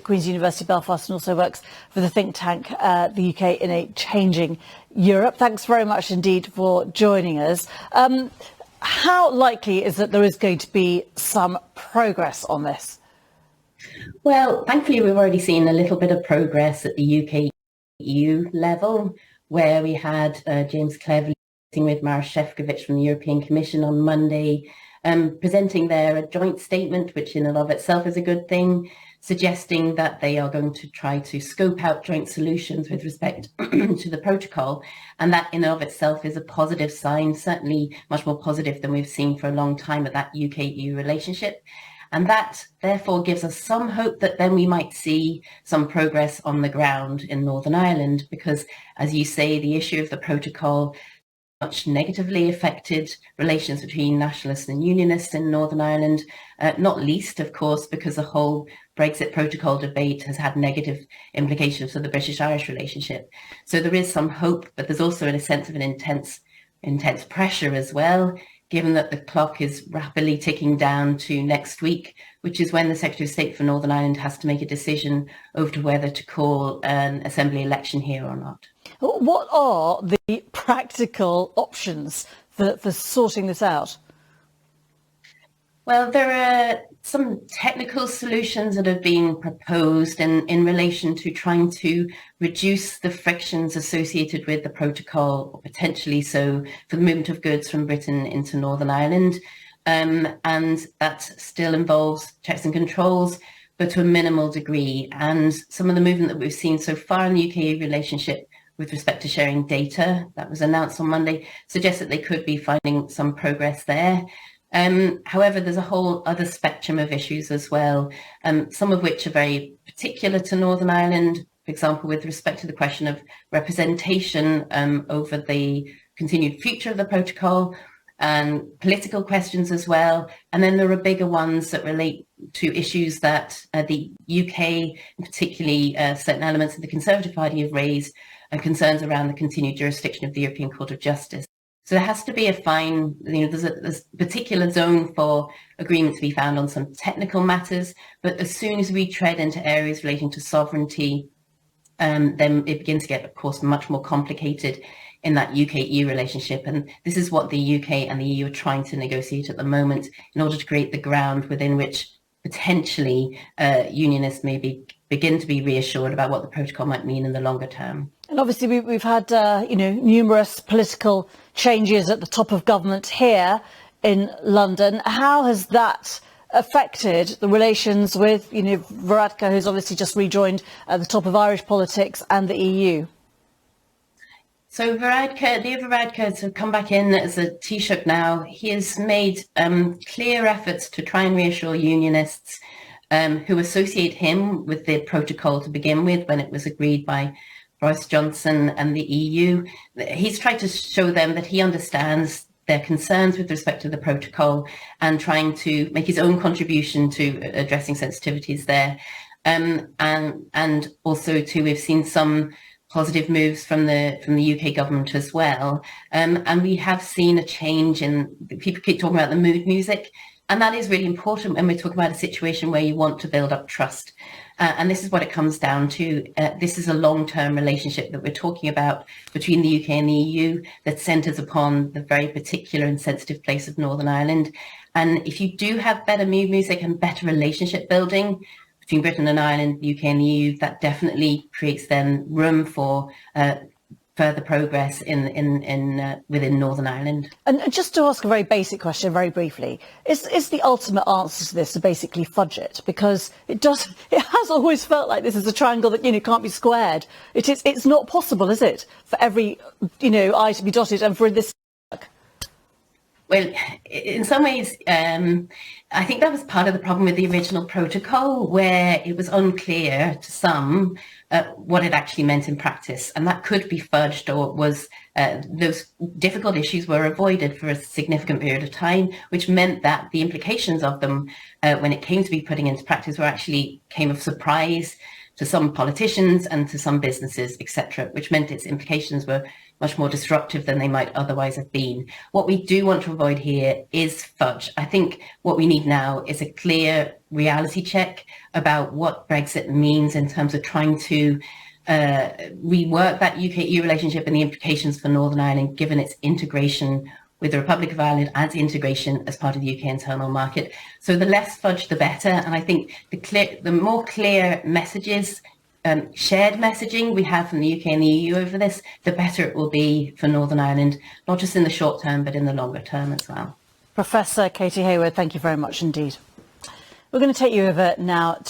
Queen's University Belfast and also works for the think tank, the UK in a Changing Europe. Thanks very much indeed for joining us. How likely is that there is going to be some progress on this? Well, thankfully, we've already seen a little bit of progress at the UK-EU level, where we had James Cleverly meeting with Maroš Šefčovič from the European Commission on Monday, presenting their joint statement, which in and of itself is a good thing, suggesting that they are going to try to scope out joint solutions with respect to the protocol. And that in and of itself is a positive sign, certainly much more positive than we've seen for a long time at that UK-EU relationship. And that therefore gives us some hope that then we might see some progress on the ground in Northern Ireland, because as you say, the issue of the protocol much negatively affected relations between nationalists and unionists in Northern Ireland, not least, of course, because the whole Brexit protocol debate has had negative implications for the British-Irish relationship. So there is some hope, but there's also a sense of an intense pressure as well, given that the clock is rapidly ticking down to next week, which is when the Secretary of State for Northern Ireland has to make a decision over to whether to call an assembly election here or not. What are the practical options for sorting this out? Well, there are some technical solutions that have been proposed in relation to trying to reduce the frictions associated with the protocol, or potentially so, for the movement of goods from Britain into Northern Ireland. And that still involves checks and controls, but to a minimal degree. And some of the movement that we've seen so far in the UK relationship with respect to sharing data that was announced on Monday suggests that they could be finding some progress there. However, there's a whole other spectrum of issues as well, some of which are very particular to Northern Ireland, for example, with respect to the question of representation over the continued future of the protocol, and political questions as well. And then there are bigger ones that relate to issues that the UK, and particularly certain elements of the Conservative Party, have raised, and concerns around the continued jurisdiction of the European Court of Justice. So there has to be a fine, there's a particular zone for agreement to be found on some technical matters, but as soon as we tread into areas relating to sovereignty, then it begins to get, of course, much more complicated in that UK-EU relationship. And this is what the UK and the EU are trying to negotiate at the moment in order to create the ground within which potentially unionists may begin to be reassured about what the protocol might mean in the longer term. And obviously we've had numerous political changes at the top of government here in London. How has that affected the relations with Varadkar, who's obviously just rejoined the top of Irish politics, and the EU? So Leo Varadkar have come back in as a Taoiseach now. He has made clear efforts to try and reassure unionists who associate him with the protocol to begin with when it was agreed by Boris Johnson and the EU. He's tried to show them that he understands their concerns with respect to the protocol and trying to make his own contribution to addressing sensitivities there. And also too, we've seen some positive moves from the UK government as well. And we have seen a change in, people keep talking about the mood music, and that is really important when we're talking about a situation where you want to build up trust. And this is what it comes down to. This is a long-term relationship that we're talking about between the UK and the EU that centres upon the very particular and sensitive place of Northern Ireland. And if you do have better mood music and better relationship building between Britain and Ireland, the UK and the EU, that definitely creates then room for further progress within Northern Ireland. And just to ask a very basic question, very briefly, is the ultimate answer to this to basically fudge it? Because it has always felt like this is a triangle that can't be squared. It's not possible, is it, for every I to be dotted and for this. Well, in some ways, I think that was part of the problem with the original protocol, where it was unclear to some what it actually meant in practice. And that could be fudged, or was those difficult issues were avoided for a significant period of time, which meant that the implications of them when it came to be putting into practice came of surprise to some politicians and to some businesses, etc., which meant its implications were much more disruptive than they might otherwise have been. What we do want to avoid here is fudge. I think what we need now is a clear reality check about what Brexit means in terms of trying to rework that UK-EU relationship and the implications for Northern Ireland, given its integration with the Republic of Ireland and integration as part of the UK internal market. So the less fudge, the better. And I think the more clear messages, shared messaging we have from the UK and the EU over this, the better it will be for Northern Ireland, not just in the short term, but in the longer term as well. Professor Katy Hayward, thank you very much indeed. We're going to take you over now to